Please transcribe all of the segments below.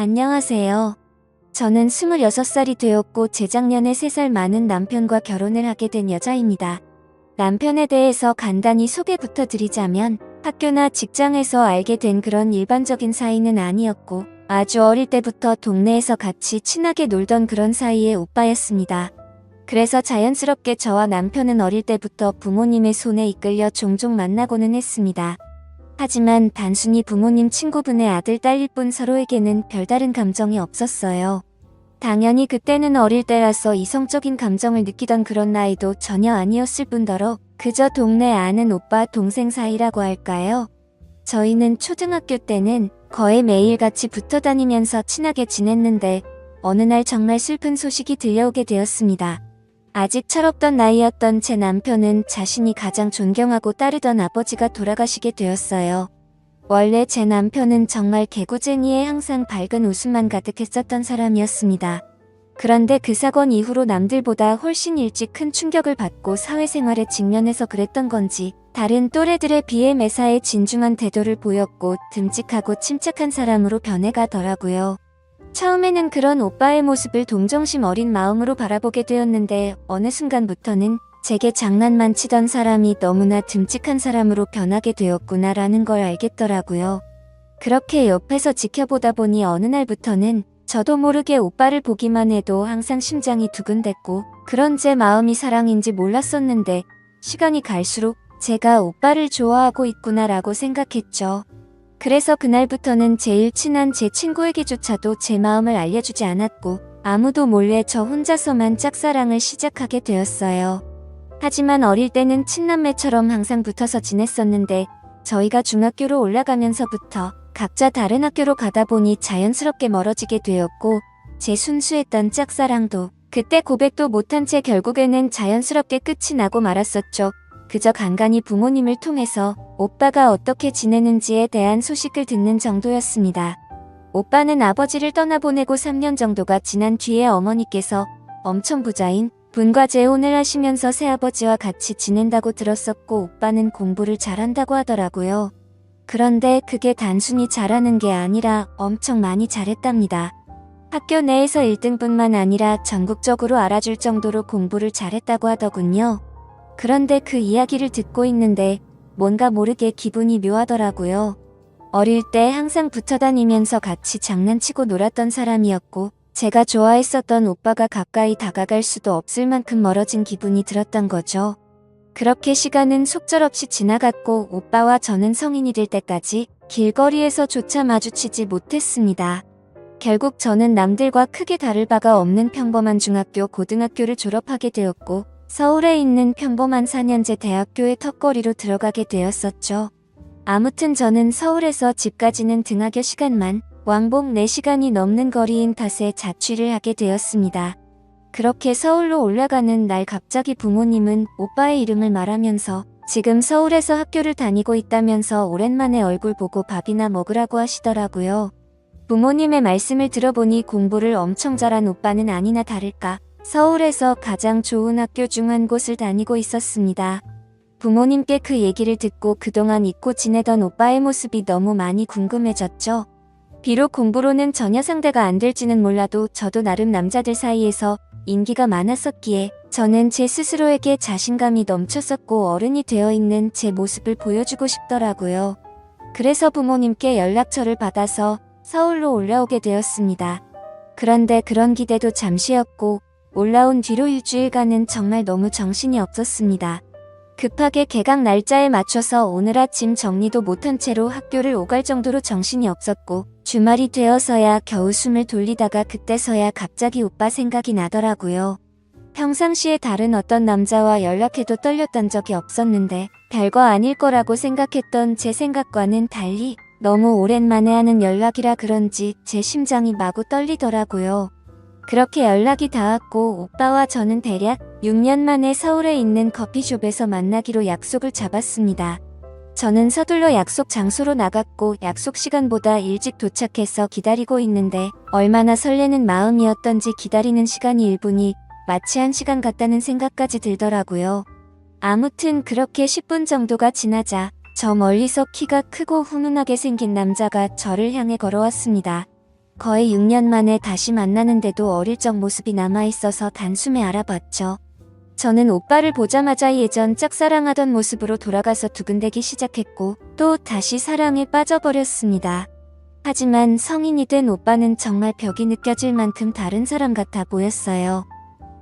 안녕하세요. 저는 26살이 되었고 재작년에 3살 많은 남편과 결혼을 하게 된 여자입니다. 남편에 대해서 간단히 소개부터 드리자면 학교나 직장에서 알게 된 그런 일반적인 사이는 아니었고 아주 어릴 때부터 동네에서 같이 친하게 놀던 그런 사이의 오빠였습니다. 그래서 자연스럽게 저와 남편은 어릴 때부터 부모님의 손에 이끌려 종종 만나고는 했습니다. 하지만 단순히 부모님 친구분의 아들 딸일 뿐 서로에게는 별다른 감정이 없었어요. 당연히 그때는 어릴 때라서 이성적인 감정을 느끼던 그런 나이도 전혀 아니었을 뿐더러 그저 동네 아는 오빠 동생 사이라고 할까요? 저희는 초등학교 때는 거의 매일 같이 붙어 다니면서 친하게 지냈는데 어느 날 정말 슬픈 소식이 들려오게 되었습니다. 아직 철없던 나이였던 제 남편은 자신이 가장 존경하고 따르던 아버지가 돌아가시게 되었어요. 원래 제 남편은 정말 개구쟁이에 항상 밝은 웃음만 가득했었던 사람이었습니다. 그런데 그 사건 이후로 남들보다 훨씬 일찍 큰 충격을 받고 사회생활에 직면해서 그랬던 건지 다른 또래들에 비해 매사에 진중한 태도를 보였고 듬직하고 침착한 사람으로 변해가더라고요. 처음에는 그런 오빠의 모습을 동정심 어린 마음으로 바라보게 되었는데 어느 순간부터는 제게 장난만 치던 사람이 너무나 듬직한 사람으로 변하게 되었구나라는 걸 알겠더라고요. 그렇게 옆에서 지켜보다 보니 어느 날부터는 저도 모르게 오빠를 보기만 해도 항상 심장이 두근댔고 그런 제 마음이 사랑인지 몰랐었는데 시간이 갈수록 제가 오빠를 좋아하고 있구나라고 생각했죠. 그래서 그날부터는 제일 친한 제 친구에게조차도 제 마음을 알려주지 않았고 아무도 몰래 저 혼자서만 짝사랑을 시작하게 되었어요. 하지만 어릴 때는 친남매처럼 항상 붙어서 지냈었는데 저희가 중학교로 올라가면서부터 각자 다른 학교로 가다 보니 자연스럽게 멀어지게 되었고 제 순수했던 짝사랑도 그때 고백도 못한 채 결국에는 자연스럽게 끝이 나고 말았었죠. 그저 간간히 부모님을 통해서 오빠가 어떻게 지내는지에 대한 소식을 듣는 정도였습니다. 오빠는 아버지를 떠나보내고 3년 정도가 지난 뒤에 어머니께서 엄청 부자인 분과 재혼을 하시면서 새아버지와 같이 지낸다고 들었었고 오빠는 공부를 잘한다고 하더라고요. 그런데 그게 단순히 잘하는 게 아니라 엄청 많이 잘했답니다. 학교 내에서 1등뿐만 아니라 전국적으로 알아줄 정도로 공부를 잘했다고 하더군요. 그런데 그 이야기를 듣고 있는데 뭔가 모르게 기분이 묘하더라고요. 어릴 때 항상 붙어 다니면서 같이 장난치고 놀았던 사람이었고 제가 좋아했었던 오빠가 가까이 다가갈 수도 없을 만큼 멀어진 기분이 들었던 거죠. 그렇게 시간은 속절없이 지나갔고 오빠와 저는 성인이 될 때까지 길거리에서조차 마주치지 못했습니다. 결국 저는 남들과 크게 다를 바가 없는 평범한 중학교, 고등학교를 졸업하게 되었고 서울에 있는 평범한 4년제 대학교의 턱걸이로 들어가게 되었었죠. 아무튼 저는 서울에서 집까지는 등하교 시간만 왕복 4시간이 넘는 거리인 탓에 자취를 하게 되었습니다. 그렇게 서울로 올라가는 날 갑자기 부모님은 오빠의 이름을 말하면서 지금 서울에서 학교를 다니고 있다면서 오랜만에 얼굴 보고 밥이나 먹으라고 하시더라고요. 부모님의 말씀을 들어보니 공부를 엄청 잘한 오빠는 아니나 다를까 서울에서 가장 좋은 학교 중 한 곳을 다니고 있었습니다. 부모님께 그 얘기를 듣고 그동안 잊고 지내던 오빠의 모습이 너무 많이 궁금해졌죠. 비록 공부로는 전혀 상대가 안 될지는 몰라도 저도 나름 남자들 사이에서 인기가 많았었기에 저는 제 스스로에게 자신감이 넘쳤었고 어른이 되어 있는 제 모습을 보여주고 싶더라고요. 그래서 부모님께 연락처를 받아서 서울로 올라오게 되었습니다. 그런데 그런 기대도 잠시였고 올라온 뒤로 일주일간은 정말 너무 정신이 없었습니다. 급하게 개강 날짜에 맞춰서 오늘 아침 정리도 못한 채로 학교를 오갈 정도로 정신이 없었고 주말이 되어서야 겨우 숨을 돌리다가 그때서야 갑자기 오빠 생각이 나더라고요. 평상시에 다른 어떤 남자와 연락해도 떨렸던 적이 없었는데 별거 아닐 거라고 생각했던 제 생각과는 달리 너무 오랜만에 하는 연락이라 그런지 제 심장이 마구 떨리더라고요. 그렇게 연락이 닿았고 오빠와 저는 대략 6년 만에 서울에 있는 커피숍에서 만나기로 약속을 잡았습니다. 저는 서둘러 약속 장소로 나갔고 약속 시간보다 일찍 도착해서 기다리고 있는데 얼마나 설레는 마음이었던지 기다리는 시간이 1분이 마치 1시간 같다는 생각까지 들더라고요. 아무튼 그렇게 10분 정도가 지나자 저 멀리서 키가 크고 훈훈하게 생긴 남자가 저를 향해 걸어왔습니다. 거의 6년 만에 다시 만나는데도 어릴 적 모습이 남아있어서 단숨에 알아봤죠. 저는 오빠를 보자마자 예전 짝사랑하던 모습으로 돌아가서 두근대기 시작했고 또 다시 사랑에 빠져버렸습니다. 하지만 성인이 된 오빠는 정말 벽이 느껴질 만큼 다른 사람 같아 보였어요.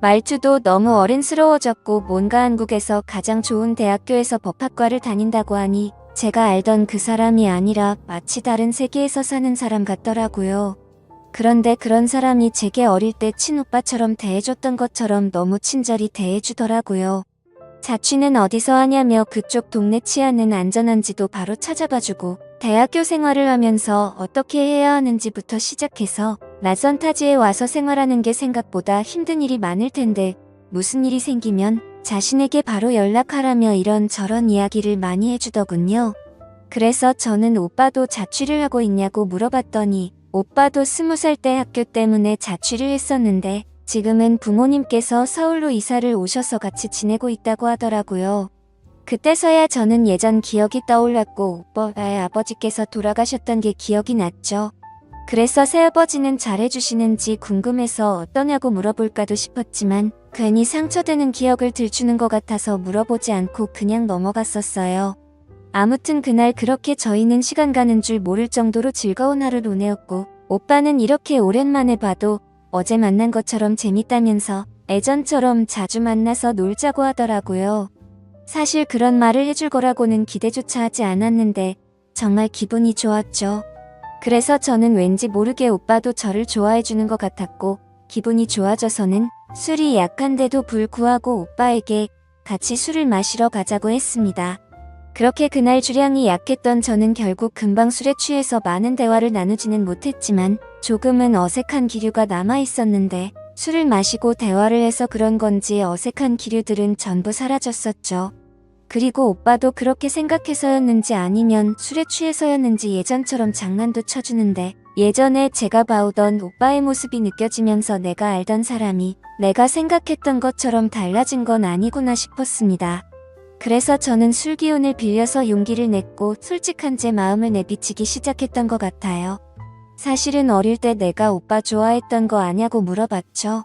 말투도 너무 어른스러워졌고 뭔가 한국에서 가장 좋은 대학교에서 법학과를 다닌다고 하니 제가 알던 그 사람이 아니라 마치 다른 세계에서 사는 사람 같더라고요. 그런데 그런 사람이 제게 어릴 때 친오빠처럼 대해줬던 것처럼 너무 친절히 대해주더라고요. 자취는 어디서 하냐며 그쪽 동네 치안은 안전한지도 바로 찾아봐주고 대학교 생활을 하면서 어떻게 해야 하는지부터 시작해서 낯선 타지에 와서 생활하는 게 생각보다 힘든 일이 많을 텐데 무슨 일이 생기면 자신에게 바로 연락하라며 이런저런 이야기를 많이 해주더군요. 그래서 저는 오빠도 자취를 하고 있냐고 물어봤더니 오빠도 20살 때 학교 때문에 자취를 했었는데 지금은 부모님께서 서울로 이사를 오셔서 같이 지내고 있다고 하더라고요. 그때서야 저는 예전 기억이 떠올랐고 오빠의 아버지께서 돌아가셨던 게 기억이 났죠. 그래서 새아버지는 잘해주시는지 궁금해서 어떠냐고 물어볼까도 싶었지만 괜히 상처되는 기억을 들추는 것 같아서 물어보지 않고 그냥 넘어갔었어요. 아무튼 그날 그렇게 저희는 시간 가는 줄 모를 정도로 즐거운 하루 보내었고 오빠는 이렇게 오랜만에 봐도 어제 만난 것처럼 재밌다면서 예전처럼 자주 만나서 놀자고 하더라고요. 사실 그런 말을 해줄 거라고는 기대조차 하지 않았는데 정말 기분이 좋았죠. 그래서 저는 왠지 모르게 오빠도 저를 좋아해주는 것 같았고 기분이 좋아져서는 술이 약한데도 불구하고 오빠에게 같이 술을 마시러 가자고 했습니다. 그렇게 그날 주량이 약했던 저는 결국 금방 술에 취해서 많은 대화를 나누지는 못했지만 조금은 어색한 기류가 남아있었는데 술을 마시고 대화를 해서 그런 건지 어색한 기류들은 전부 사라졌었죠. 그리고 오빠도 그렇게 생각해서였는지 아니면 술에 취해서였는지 예전처럼 장난도 쳐주는데 예전에 제가 봐오던 오빠의 모습이 느껴지면서 내가 알던 사람이 내가 생각했던 것처럼 달라진 건 아니구나 싶었습니다. 그래서 저는 술 기운을 빌려서 용기를 냈고 솔직한 제 마음을 내비치기 시작했던 것 같아요. 사실은 어릴 때 내가 오빠 좋아했던 거 아냐고 물어봤죠.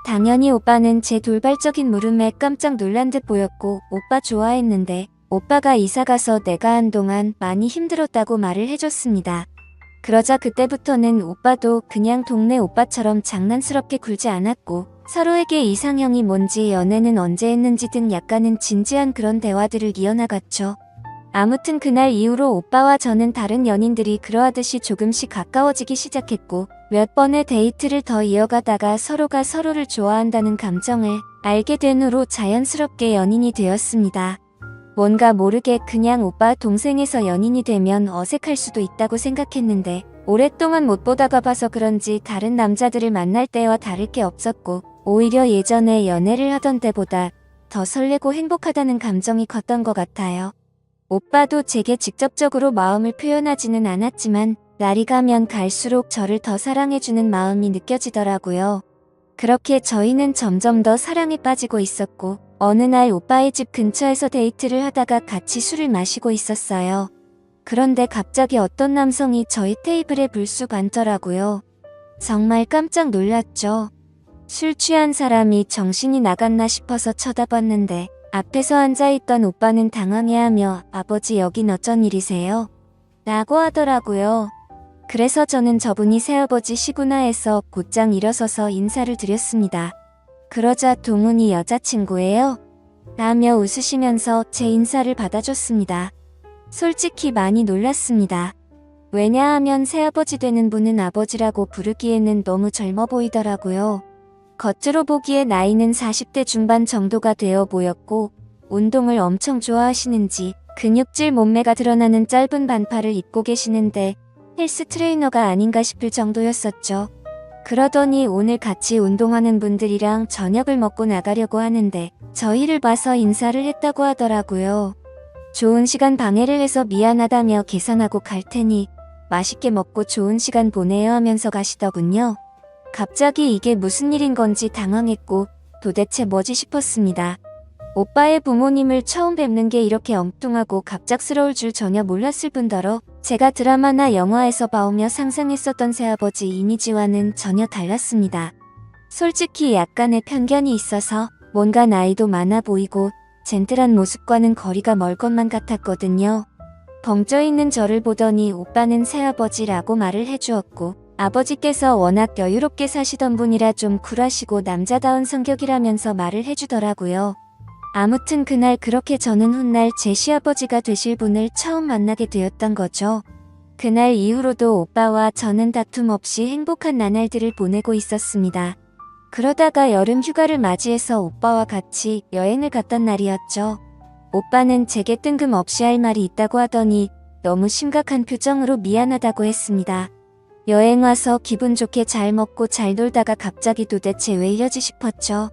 당연히 오빠는 제 돌발적인 물음에 깜짝 놀란 듯 보였고 오빠 좋아했는데 오빠가 이사가서 내가 한동안 많이 힘들었다고 말을 해줬습니다. 그러자 그때부터는 오빠도 그냥 동네 오빠처럼 장난스럽게 굴지 않았고 서로에게 이상형이 뭔지 연애는 언제 했는지 등 약간은 진지한 그런 대화들을 이어나갔죠. 아무튼 그날 이후로 오빠와 저는 다른 연인들이 그러하듯이 조금씩 가까워지기 시작했고 몇 번의 데이트를 더 이어가다가 서로가 서로를 좋아한다는 감정을 알게 된 후로 자연스럽게 연인이 되었습니다. 뭔가 모르게 그냥 오빠 동생에서 연인이 되면 어색할 수도 있다고 생각했는데 오랫동안 못 보다가 봐서 그런지 다른 남자들을 만날 때와 다를 게 없었고 오히려 예전에 연애를 하던 때보다 더 설레고 행복하다는 감정이 컸던 것 같아요. 오빠도 제게 직접적으로 마음을 표현하지는 않았지만 날이 가면 갈수록 저를 더 사랑해주는 마음이 느껴지더라고요. 그렇게 저희는 점점 더 사랑에 빠지고 있었고 어느 날 오빠의 집 근처에서 데이트를 하다가 같이 술을 마시고 있었어요. 그런데 갑자기 어떤 남성이 저희 테이블에 불쑥 앉더라고요. 정말 깜짝 놀랐죠. 술 취한 사람이 정신이 나갔나 싶어서 쳐다봤는데 앞에서 앉아있던 오빠는 당황해하며 아버지 여긴 어쩐 일이세요? 라고 하더라고요. 그래서 저는 저분이 새아버지시구나 해서 곧장 일어서서 인사를 드렸습니다. 그러자 동훈이 여자친구예요? 라며 웃으시면서 제 인사를 받아줬습니다. 솔직히 많이 놀랐습니다. 왜냐하면 새아버지 되는 분은 아버지라고 부르기에는 너무 젊어 보이더라고요. 겉으로 보기에 나이는 40대 중반 정도가 되어 보였고 운동을 엄청 좋아하시는지 근육질 몸매가 드러나는 짧은 반팔을 입고 계시는데 헬스 트레이너가 아닌가 싶을 정도였었죠. 그러더니 오늘 같이 운동하는 분들이랑 저녁을 먹고 나가려고 하는데 저희를 봐서 인사를 했다고 하더라고요. 좋은 시간 방해를 해서 미안하다며 계산하고 갈 테니 맛있게 먹고 좋은 시간 보내요 하면서 가시더군요. 갑자기 이게 무슨 일인 건지 당황했고 도대체 뭐지 싶었습니다. 오빠의 부모님을 처음 뵙는 게 이렇게 엉뚱하고 갑작스러울 줄 전혀 몰랐을 뿐더러 제가 드라마나 영화에서 봐오며 상상했었던 새아버지 이미지와는 전혀 달랐습니다. 솔직히 약간의 편견이 있어서 뭔가 나이도 많아 보이고 젠틀한 모습과는 거리가 멀 것만 같았거든요. 벙쪄 있는 저를 보더니 오빠는 새아버지라고 말을 해주었고 아버지께서 워낙 여유롭게 사시던 분이라 좀 쿨하시고 남자다운 성격이라면서 말을 해주더라고요. 아무튼 그날 그렇게 저는 훗날 제 시아버지가 되실 분을 처음 만나게 되었던 거죠. 그날 이후로도 오빠와 저는 다툼 없이 행복한 나날들을 보내고 있었습니다. 그러다가 여름 휴가를 맞이해서 오빠와 같이 여행을 갔던 날이었죠. 오빠는 제게 뜬금없이 할 말이 있다고 하더니 너무 심각한 표정으로 미안하다고 했습니다. 여행 와서 기분 좋게 잘 먹고 잘 놀다가 갑자기 도대체 왜 이러지 싶었죠.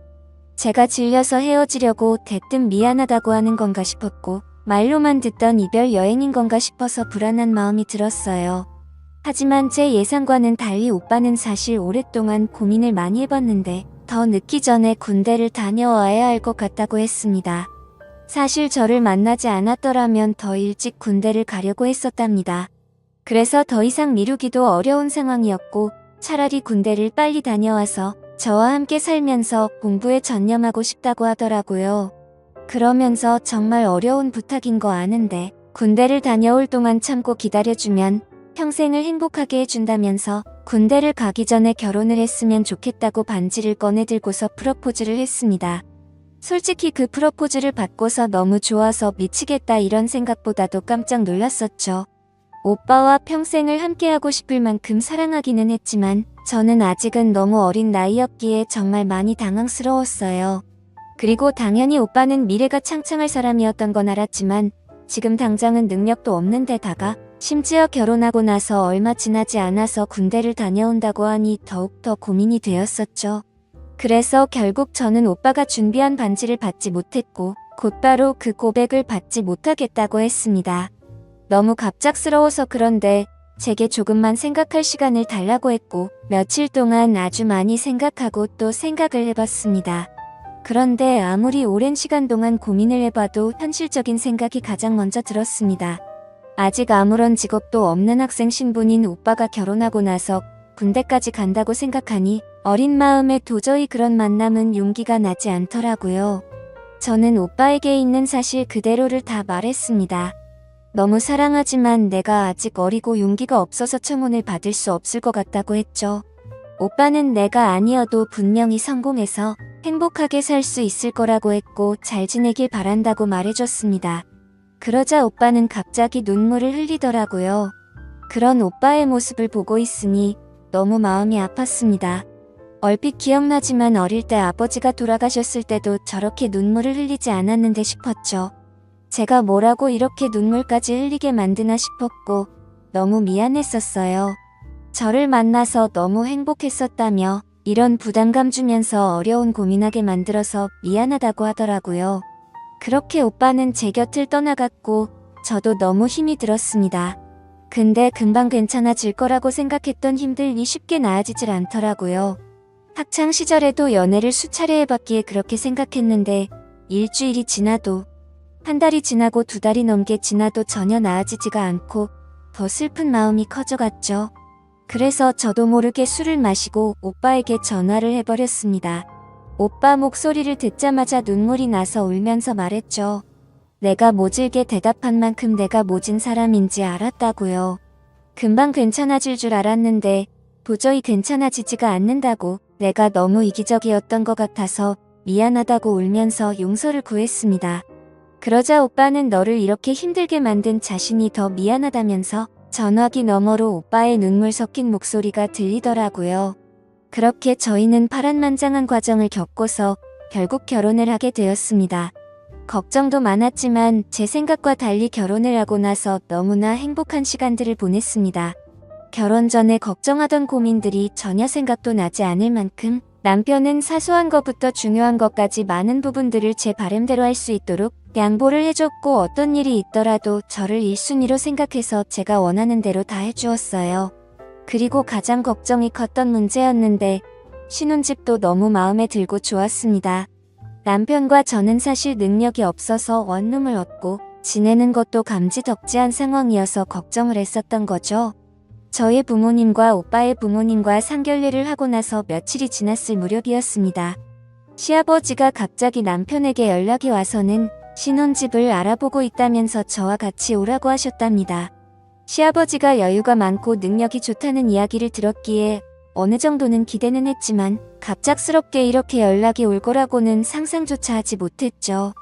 제가 질려서 헤어지려고 대뜸 미안하다고 하는 건가 싶었고 말로만 듣던 이별 여행인 건가 싶어서 불안한 마음이 들었어요. 하지만 제 예상과는 달리 오빠는 사실 오랫동안 고민을 많이 해봤는데 더 늦기 전에 군대를 다녀와야 할 것 같다고 했습니다. 사실 저를 만나지 않았더라면 더 일찍 군대를 가려고 했었답니다. 그래서 더 이상 미루기도 어려운 상황이었고 차라리 군대를 빨리 다녀와서 저와 함께 살면서 공부에 전념하고 싶다고 하더라고요. 그러면서 정말 어려운 부탁인 거 아는데 군대를 다녀올 동안 참고 기다려주면 평생을 행복하게 해준다면서 군대를 가기 전에 결혼을 했으면 좋겠다고 반지를 꺼내들고서 프러포즈를 했습니다. 솔직히 그 프러포즈를 받고서 너무 좋아서 미치겠다 이런 생각보다도 깜짝 놀랐었죠. 오빠와 평생을 함께하고 싶을 만큼 사랑하기는 했지만 저는 아직은 너무 어린 나이였기에 정말 많이 당황스러웠어요. 그리고 당연히 오빠는 미래가 창창할 사람이었던 건 알았지만 지금 당장은 능력도 없는 데다가 심지어 결혼하고 나서 얼마 지나지 않아서 군대를 다녀온다고 하니 더욱더 고민이 되었었죠. 그래서 결국 저는 오빠가 준비한 반지를 받지 못했고 곧바로 그 고백을 받지 못하겠다고 했습니다. 너무 갑작스러워서 그런데 제게 조금만 생각할 시간을 달라고 했고 며칠 동안 아주 많이 생각하고 또 생각을 해봤습니다. 그런데 아무리 오랜 시간 동안 고민을 해봐도 현실적인 생각이 가장 먼저 들었습니다. 아직 아무런 직업도 없는 학생 신분인 오빠가 결혼하고 나서 군대까지 간다고 생각하니 어린 마음에 도저히 그런 만남은 용기가 나지 않더라고요. 저는 오빠에게 있는 사실 그대로를 다 말했습니다. 너무 사랑하지만 내가 아직 어리고 용기가 없어서 청혼을 받을 수 없을 것 같다고 했죠. 오빠는 내가 아니어도 분명히 성공해서 행복하게 살 수 있을 거라고 했고 잘 지내길 바란다고 말해줬습니다. 그러자 오빠는 갑자기 눈물을 흘리더라고요. 그런 오빠의 모습을 보고 있으니 너무 마음이 아팠습니다. 얼핏 기억나지만 어릴 때 아버지가 돌아가셨을 때도 저렇게 눈물을 흘리지 않았는데 싶었죠. 제가 뭐라고 이렇게 눈물까지 흘리게 만드나 싶었고 너무 미안했었어요. 저를 만나서 너무 행복했었다며 이런 부담감 주면서 어려운 고민하게 만들어서 미안하다고 하더라고요. 그렇게 오빠는 제 곁을 떠나갔고 저도 너무 힘이 들었습니다. 근데 금방 괜찮아질 거라고 생각했던 힘들이 쉽게 나아지질 않더라고요. 학창 시절에도 연애를 수차례 해봤기에 그렇게 생각했는데 일주일이 지나도 한 달이 지나고 두 달이 넘게 지나도 전혀 나아지지가 않고 더 슬픈 마음이 커져갔죠. 그래서 저도 모르게 술을 마시고 오빠에게 전화를 해버렸습니다. 오빠 목소리를 듣자마자 눈물이 나서 울면서 말했죠. 내가 모질게 대답한 만큼 내가 모진 사람인지 알았다고요. 금방 괜찮아질 줄 알았는데 도저히 괜찮아지지가 않는다고 내가 너무 이기적이었던 것 같아서 미안하다고 울면서 용서를 구했습니다. 그러자 오빠는 너를 이렇게 힘들게 만든 자신이 더 미안하다면서 전화기 너머로 오빠의 눈물 섞인 목소리가 들리더라고요. 그렇게 저희는 파란만장한 과정을 겪고서 결국 결혼을 하게 되었습니다. 걱정도 많았지만 제 생각과 달리 결혼을 하고 나서 너무나 행복한 시간들을 보냈습니다. 결혼 전에 걱정하던 고민들이 전혀 생각도 나지 않을 만큼 남편은 사소한 것부터 중요한 것까지 많은 부분들을 제 바람대로 할 수 있도록 양보를 해줬고 어떤 일이 있더라도 저를 1순위로 생각해서 제가 원하는 대로 다 해주었어요. 그리고 가장 걱정이 컸던 문제였는데 신혼집도 너무 마음에 들고 좋았습니다. 남편과 저는 사실 능력이 없어서 원룸을 얻고 지내는 것도 감지덕지한 상황이어서 걱정을 했었던 거죠. 저의 부모님과 오빠의 부모님과 상견례를 하고 나서 며칠이 지났을 무렵이었습니다. 시아버지가 갑자기 남편에게 연락이 와서는 신혼집을 알아보고 있다면서 저와 같이 오라고 하셨답니다. 시아버지가 여유가 많고 능력이 좋다는 이야기를 들었기에 어느 정도는 기대는 했지만 갑작스럽게 이렇게 연락이 올 거라고는 상상조차 하지 못했죠.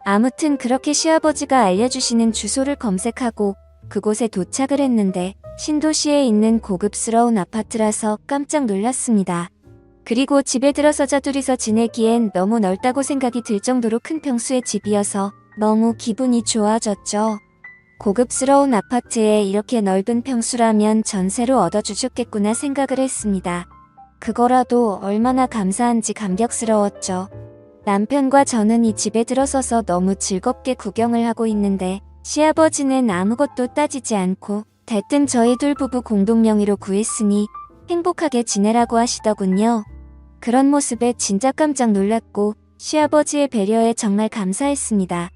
아무튼 그렇게 시아버지가 알려주시는 주소를 검색하고 그곳에 도착을 했는데 신도시에 있는 고급스러운 아파트라서 깜짝 놀랐습니다. 그리고 집에 들어서자 둘이서 지내기엔 너무 넓다고 생각이 들 정도로 큰 평수의 집이어서 너무 기분이 좋아졌죠. 고급스러운 아파트에 이렇게 넓은 평수라면 전세로 얻어주셨겠구나 생각을 했습니다. 그거라도 얼마나 감사한지 감격스러웠죠. 남편과 저는 이 집에 들어서서 너무 즐겁게 구경을 하고 있는데 시아버지는 아무것도 따지지 않고 대뜸 저희 둘 부부 공동 명의로 구했으니 행복하게 지내라고 하시더군요. 그런 모습에 진짜 깜짝 놀랐고 시아버지의 배려에 정말 감사했습니다.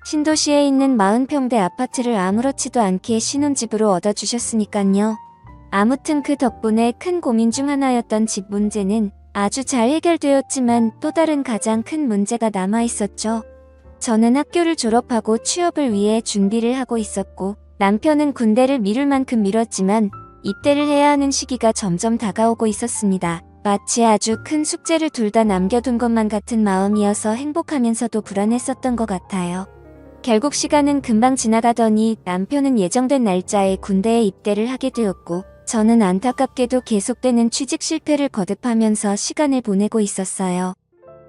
신도시에 있는 40평대 아파트를 아무렇지도 않게 신혼집으로 얻어주셨으니깐요. 아무튼 그 덕분에 큰 고민 중 하나였던 집 문제는 아주 잘 해결되었지만 또 다른 가장 큰 문제가 남아있었죠. 저는 학교를 졸업하고 취업을 위해 준비를 하고 있었고 남편은 군대를 미룰 만큼 미뤘지만 입대를 해야 하는 시기가 점점 다가오고 있었습니다. 마치 아주 큰 숙제를 둘 다 남겨둔 것만 같은 마음이어서 행복하면서도 불안했었던 것 같아요. 결국 시간은 금방 지나가더니 남편은 예정된 날짜에 군대에 입대를 하게 되었고 저는 안타깝게도 계속되는 취직 실패를 거듭하면서 시간을 보내고 있었어요.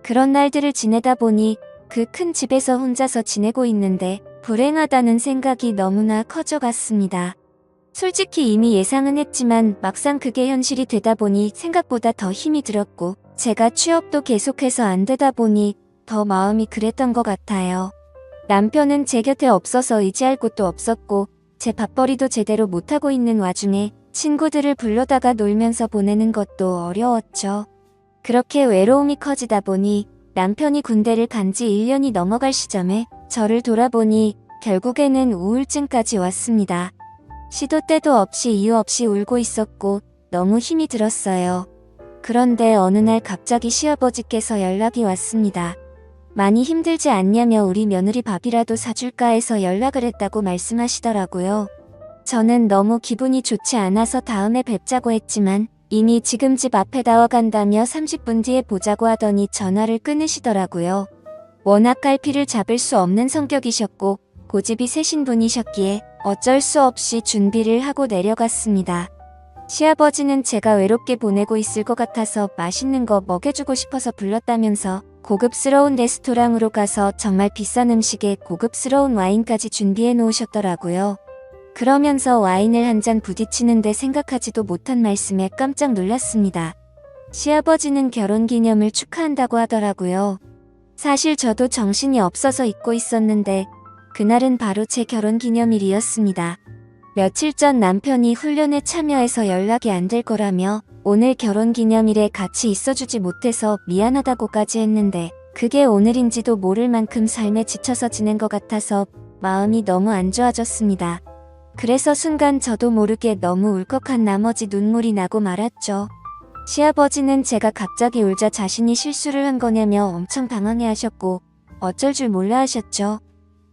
그런 날들을 지내다 보니 그 큰 집에서 혼자서 지내고 있는데 불행하다는 생각이 너무나 커져갔습니다. 솔직히 이미 예상은 했지만 막상 그게 현실이 되다 보니 생각보다 더 힘이 들었고 제가 취업도 계속해서 안 되다 보니 더 마음이 그랬던 것 같아요. 남편은 제 곁에 없어서 의지할 곳도 없었고 제 밥벌이도 제대로 못하고 있는 와중에 친구들을 불러다가 놀면서 보내는 것도 어려웠죠. 그렇게 외로움이 커지다 보니 남편이 군대를 간 지 1년이 넘어갈 시점에 저를 돌아보니 결국에는 우울증까지 왔습니다. 시도 때도 없이 이유 없이 울고 있었고 너무 힘이 들었어요. 그런데 어느 날 갑자기 시아버지께서 연락이 왔습니다. 많이 힘들지 않냐며 우리 며느리 밥이라도 사줄까 해서 연락을 했다고 말씀하시더라고요. 저는 너무 기분이 좋지 않아서 다음에 뵙자고 했지만 이미 지금 집 앞에 나와간다며 30분 뒤에 보자고 하더니 전화를 끊으시더라고요. 워낙 갈피를 잡을 수 없는 성격이셨고 고집이 세신 분이셨기에 어쩔 수 없이 준비를 하고 내려갔습니다. 시아버지는 제가 외롭게 보내고 있을 것 같아서 맛있는 거 먹여주고 싶어서 불렀다면서 고급스러운 레스토랑으로 가서 정말 비싼 음식에 고급스러운 와인까지 준비해 놓으셨더라고요. 그러면서 와인을 한 잔 부딪히는데 생각하지도 못한 말씀에 깜짝 놀랐습니다. 시아버지는 결혼기념을 축하한다고 하더라고요. 사실 저도 정신이 없어서 잊고 있었는데 그날은 바로 제 결혼기념일이었습니다. 며칠 전 남편이 훈련에 참여해서 연락이 안 될 거라며 오늘 결혼기념일에 같이 있어주지 못해서 미안하다고까지 했는데 그게 오늘인지도 모를 만큼 삶에 지쳐서 지낸 것 같아서 마음이 너무 안 좋아졌습니다. 그래서 순간 저도 모르게 너무 울컥한 나머지 눈물이 나고 말았죠. 시아버지는 제가 갑자기 울자 자신이 실수를 한 거냐며 엄청 당황해 하셨고 어쩔 줄 몰라 하셨죠.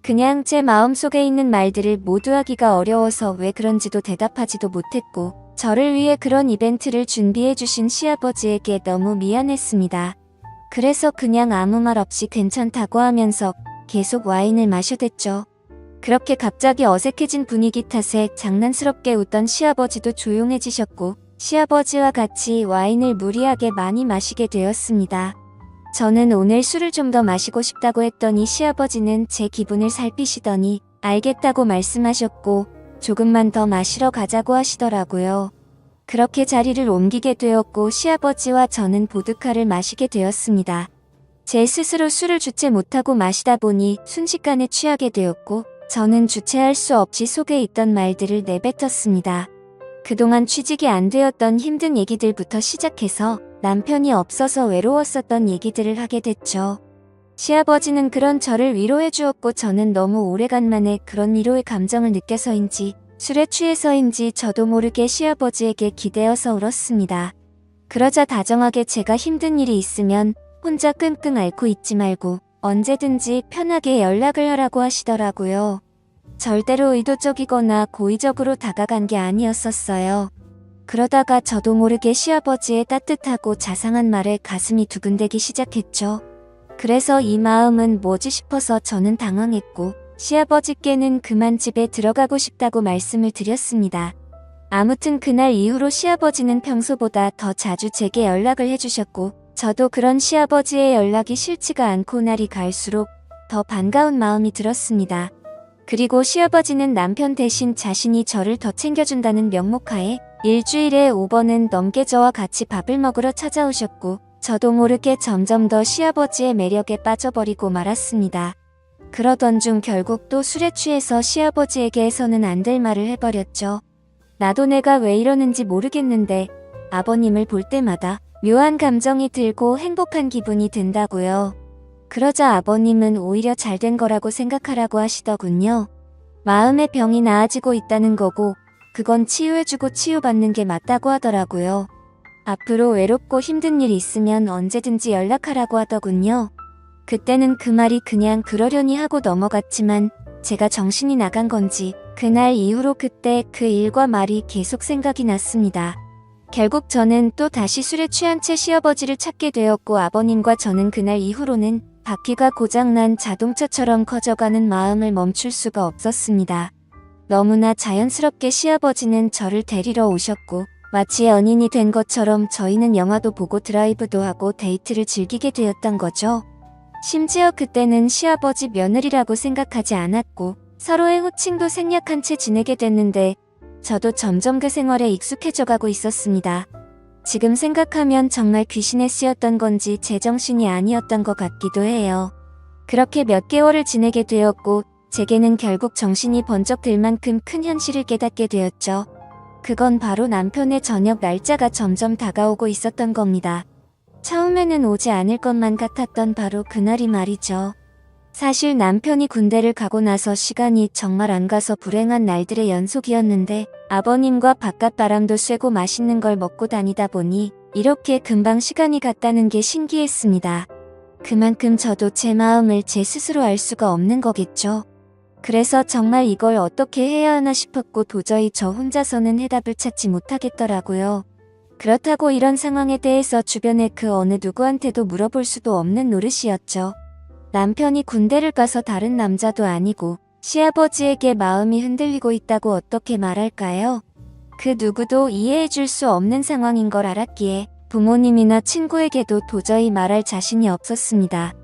그냥 제 마음속에 있는 말들을 모두 하기가 어려워서 왜 그런지도 대답하지도 못했고 저를 위해 그런 이벤트를 준비해 주신 시아버지에게 너무 미안했습니다. 그래서 그냥 아무 말 없이 괜찮다고 하면서 계속 와인을 마셔댔죠. 그렇게 갑자기 어색해진 분위기 탓에 장난스럽게 웃던 시아버지도 조용해지셨고 시아버지와 같이 와인을 무리하게 많이 마시게 되었습니다. 저는 오늘 술을 좀 더 마시고 싶다고 했더니 시아버지는 제 기분을 살피시더니 알겠다고 말씀하셨고 조금만 더 마시러 가자고 하시더라고요. 그렇게 자리를 옮기게 되었고 시아버지와 저는 보드카를 마시게 되었습니다. 제 스스로 술을 주체 못하고 마시다 보니 순식간에 취하게 되었고 저는 주체할 수 없이 속에 있던 말들을 내뱉었습니다. 그동안 취직이 안 되었던 힘든 얘기들부터 시작해서 남편이 없어서 외로웠었던 얘기들을 하게 됐죠. 시아버지는 그런 저를 위로해 주었고 저는 너무 오래간만에 그런 위로의 감정을 느껴서인지 술에 취해서인지 저도 모르게 시아버지에게 기대어서 울었습니다. 그러자 다정하게 제가 힘든 일이 있으면 혼자 끙끙 앓고 있지 말고 언제든지 편하게 연락을 하라고 하시더라고요. 절대로 의도적이거나 고의적으로 다가간 게 아니었었어요. 그러다가 저도 모르게 시아버지의 따뜻하고 자상한 말에 가슴이 두근대기 시작했죠. 그래서 이 마음은 뭐지 싶어서 저는 당황했고 시아버지께는 그만 집에 들어가고 싶다고 말씀을 드렸습니다. 아무튼 그날 이후로 시아버지는 평소보다 더 자주 제게 연락을 해주셨고 저도 그런 시아버지의 연락이 싫지가 않고 날이 갈수록 더 반가운 마음이 들었습니다. 그리고 시아버지는 남편 대신 자신이 저를 더 챙겨준다는 명목하에 일주일에 5번은 넘게 저와 같이 밥을 먹으러 찾아오셨고 저도 모르게 점점 더 시아버지의 매력에 빠져버리고 말았습니다. 그러던 중 결국 또 술에 취해서 시아버지에게 해서는 안 될 말을 해버렸죠. 나도 내가 왜 이러는지 모르겠는데 아버님을 볼 때마다 묘한 감정이 들고 행복한 기분이 든다고요. 그러자 아버님은 오히려 잘된 거라고 생각하라고 하시더군요. 마음의 병이 나아지고 있다는 거고 그건 치유해주고 치유받는 게 맞다고 하더라고요. 앞으로 외롭고 힘든 일 있으면 언제든지 연락하라고 하더군요. 그때는 그 말이 그냥 그러려니 하고 넘어갔지만 제가 정신이 나간 건지 그날 이후로 그때 그 일과 말이 계속 생각이 났습니다. 결국 저는 또 다시 술에 취한 채 시아버지를 찾게 되었고 아버님과 저는 그날 이후로는 바퀴가 고장난 자동차처럼 커져가는 마음을 멈출 수가 없었습니다. 너무나 자연스럽게 시아버지는 저를 데리러 오셨고 마치 연인이 된 것처럼 저희는 영화도 보고 드라이브도 하고 데이트를 즐기게 되었던 거죠. 심지어 그때는 시아버지 며느리라고 생각하지 않았고 서로의 호칭도 생략한 채 지내게 됐는데 저도 점점 그 생활에 익숙해져 가고 있었습니다. 지금 생각하면 정말 귀신에 쓰였던 건지 제정신이 아니었던 것 같기도 해요. 그렇게 몇 개월을 지내게 되었고 제게는 결국 정신이 번쩍 들 만큼 큰 현실을 깨닫게 되었죠. 그건 바로 남편의 저녁 날짜가 점점 다가오고 있었던 겁니다. 처음에는 오지 않을 것만 같았던 바로 그날이 말이죠. 사실 남편이 군대를 가고 나서 시간이 정말 안 가서 불행한 날들의 연속이었는데 아버님과 바깥바람도 쐬고 맛있는 걸 먹고 다니다 보니 이렇게 금방 시간이 갔다는 게 신기했습니다. 그만큼 저도 제 마음을 제 스스로 알 수가 없는 거겠죠. 그래서 정말 이걸 어떻게 해야 하나 싶었고 도저히 저 혼자서는 해답을 찾지 못하겠더라고요. 그렇다고 이런 상황에 대해서 주변의 그 어느 누구한테도 물어볼 수도 없는 노릇이었죠. 남편이 군대를 가서 다른 남자도 아니고 시아버지에게 마음이 흔들리고 있다고 어떻게 말할까요? 그 누구도 이해해줄 수 없는 상황인 걸 알았기에 부모님이나 친구에게도 도저히 말할 자신이 없었습니다.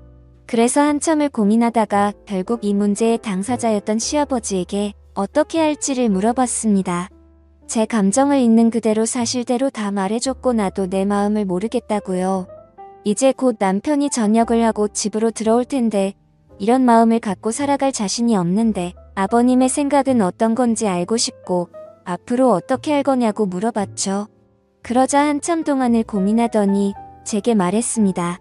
그래서 한참을 고민하다가 결국 이 문제의 당사자였던 시아버지에게 어떻게 할지를 물어봤습니다. 제 감정을 있는 그대로 사실대로 다 말해줬고 나도 내 마음을 모르겠다고요. 이제 곧 남편이 전역을 하고 집으로 들어올 텐데 이런 마음을 갖고 살아갈 자신이 없는데 아버님의 생각은 어떤 건지 알고 싶고 앞으로 어떻게 할 거냐고 물어봤죠. 그러자 한참 동안을 고민하더니 제게 말했습니다.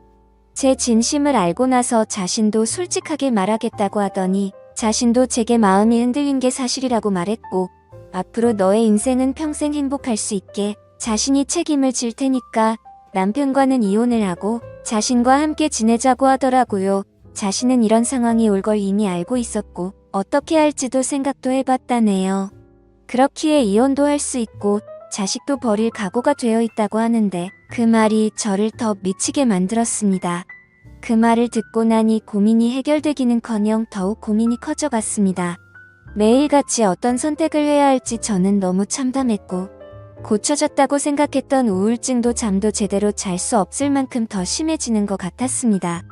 제 진심을 알고 나서 자신도 솔직하게 말하겠다고 하더니 자신도 제게 마음이 흔들린 게 사실이라고 말했고 앞으로 너의 인생은 평생 행복할 수 있게 자신이 책임을 질 테니까 남편과는 이혼을 하고 자신과 함께 지내자고 하더라고요. 자신은 이런 상황이 올 걸 이미 알고 있었고 어떻게 할지도 생각도 해봤다네요. 그렇기에 이혼도 할 수 있고 자식도 버릴 각오가 되어 있다고 하는데 그 말이 저를 더 미치게 만들었습니다. 그 말을 듣고 나니 고민이 해결되기는커녕 더욱 고민이 커져갔습니다. 매일같이 어떤 선택을 해야 할지 저는 너무 참담했고 고쳐졌다고 생각했던 우울증도 잠도 제대로 잘 수 없을 만큼 더 심해지는 것 같았습니다.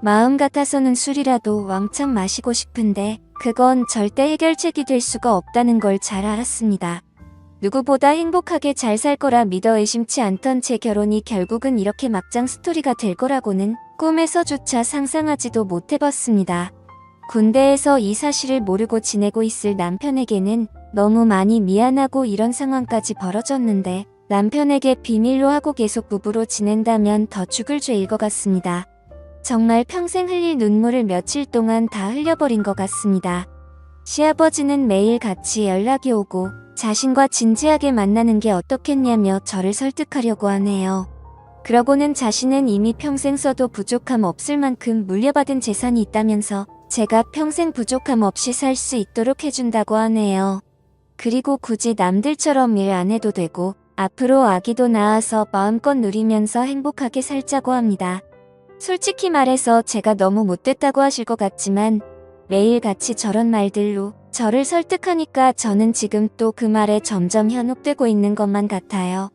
마음 같아서는 술이라도 왕창 마시고 싶은데 그건 절대 해결책이 될 수가 없다는 걸 잘 알았습니다. 누구보다 행복하게 잘 살 거라 믿어 의심치 않던 제 결혼이 결국은 이렇게 막장 스토리가 될 거라고는 꿈에서조차 상상하지도 못해봤습니다. 군대에서 이 사실을 모르고 지내고 있을 남편에게는 너무 많이 미안하고 이런 상황까지 벌어졌는데 남편에게 비밀로 하고 계속 부부로 지낸다면 더 죽을 죄일 것 같습니다. 정말 평생 흘릴 눈물을 며칠 동안 다 흘려버린 것 같습니다. 시아버지는 매일 같이 연락이 오고 자신과 진지하게 만나는 게 어떻겠냐며 저를 설득하려고 하네요. 그러고는 자신은 이미 평생 써도 부족함 없을 만큼 물려받은 재산이 있다면서 제가 평생 부족함 없이 살 수 있도록 해준다고 하네요. 그리고 굳이 남들처럼 일 안 해도 되고 앞으로 아기도 낳아서 마음껏 누리면서 행복하게 살자고 합니다. 솔직히 말해서 제가 너무 못됐다고 하실 것 같지만 매일 같이 저런 말들로 저를 설득하니까 저는 지금 또 그 말에 점점 현혹되고 있는 것만 같아요.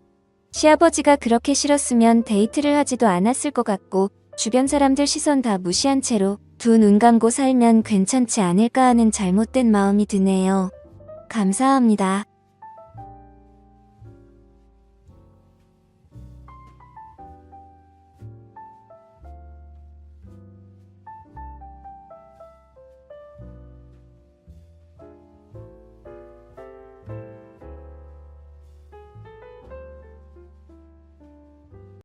시아버지가 그렇게 싫었으면 데이트를 하지도 않았을 것 같고 주변 사람들 시선 다 무시한 채로 두 눈 감고 살면 괜찮지 않을까 하는 잘못된 마음이 드네요. 감사합니다.